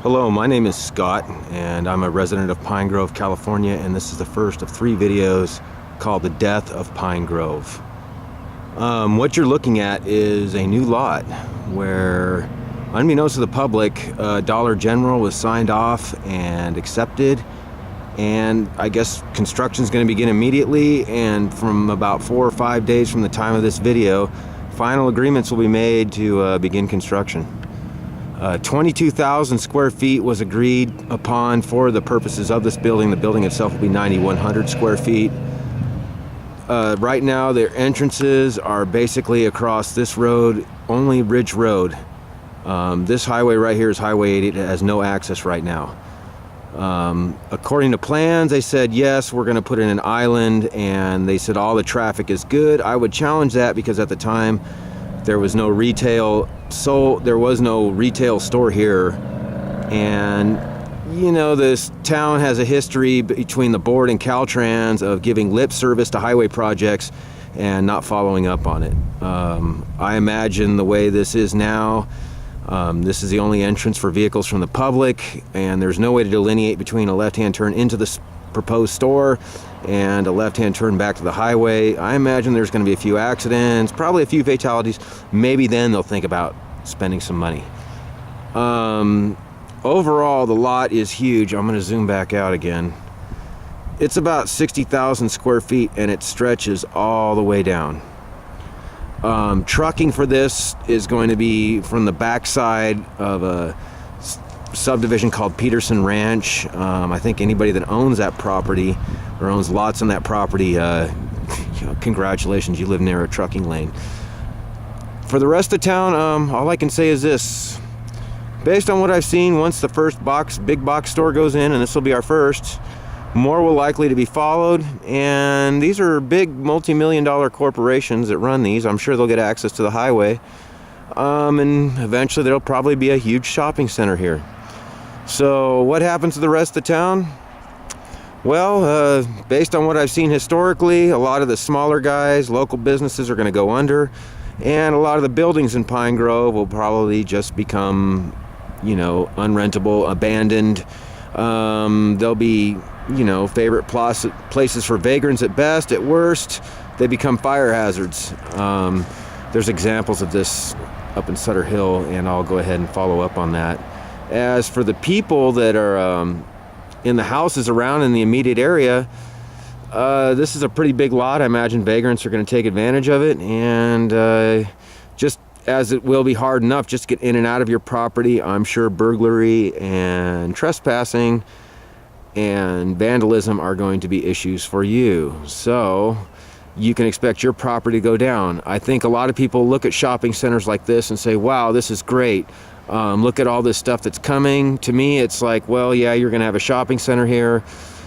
Hello, my name is Scott, and I'm a resident of Pine Grove, California, and this is the first of 3 videos called The Death of Pine Grove. What you're looking at is a new lot where, unbeknownst to the public, Dollar General was signed off and accepted, and I guess construction is going to begin immediately, and from about 4 or 5 days from the time of this video, final agreements will be made to begin construction. 22,000 square feet was agreed upon for the purposes of this building. The building itself will be 9,100 square feet. Right now, their entrances are basically across this road, only Ridge Road. This highway right here is Highway 80. It has no access right now. According to plans, they said, yes, we're going to put in an island, and they said all the traffic is good. I would challenge that because at the time, there was no retail, so there was no retail store here, and you know, this town has a history between the board and Caltrans of giving lip service to highway projects and not following up on it. I imagine the way this is now, this is the only entrance for vehicles from the public, and there's no way to delineate between a left-hand turn into the proposed store and a left-hand turn back to the highway. I imagine there's going to be a few accidents, probably a few fatalities. Maybe then they'll think about spending some money. Overall, the lot is huge. I'm going to zoom back out again. It's about 60,000 square feet, and it stretches all the way down. Trucking for this is going to be from the backside of a subdivision called Peterson Ranch. I think anybody that owns that property or owns lots on that property, congratulations, you live near a trucking lane. For the rest of town, all I can say is this. Based on what I've seen, once the first big box store goes in, and this will be our first, more will likely to be followed, and these are big multi-million-dollar corporations that run these. I'm sure they'll get access to the highway, and eventually there'll probably be a huge shopping center here. So what happens to the rest of town? Well, based on what I've seen historically, a lot of the smaller guys, local businesses are going to go under, and a lot of the buildings in Pine Grove will probably just become, you know, unrentable, abandoned. They'll be, you know, favorite places for vagrants at best. At worst, they become fire hazards. There's examples of this up in Sutter Hill, and I'll go ahead and follow up on that. As for the people that are in the houses around in the immediate area, this is a pretty big lot. I imagine vagrants are going to take advantage of it, and just as it will be hard enough just to get in and out of your property, I'm sure burglary and trespassing and vandalism are going to be issues for you. So you can expect your property to go down. I think a lot of people look at shopping centers like this and say, wow, this is great. Look at all this stuff that's coming. To me, it's like, well, yeah, you're going to have a shopping center here.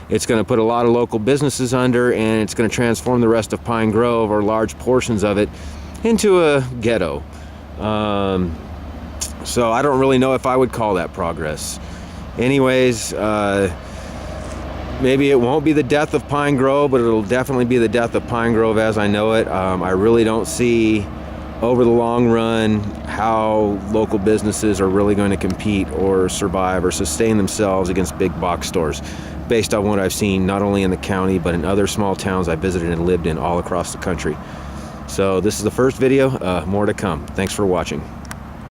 It's going to put a lot of local businesses under, and it's going to transform the rest of Pine Grove, or large portions of it, into a ghetto. So I don't really know if I would call that progress. Anyways, maybe it won't be the death of Pine Grove, but it'll definitely be the death of Pine Grove as I know it. I really don't see over the long run how local businesses are really going to compete or survive or sustain themselves against big box stores, based on what I've seen not only in the county but in other small towns I visited and lived in all across the country. So this is the first video, more to come. Thanks for watching.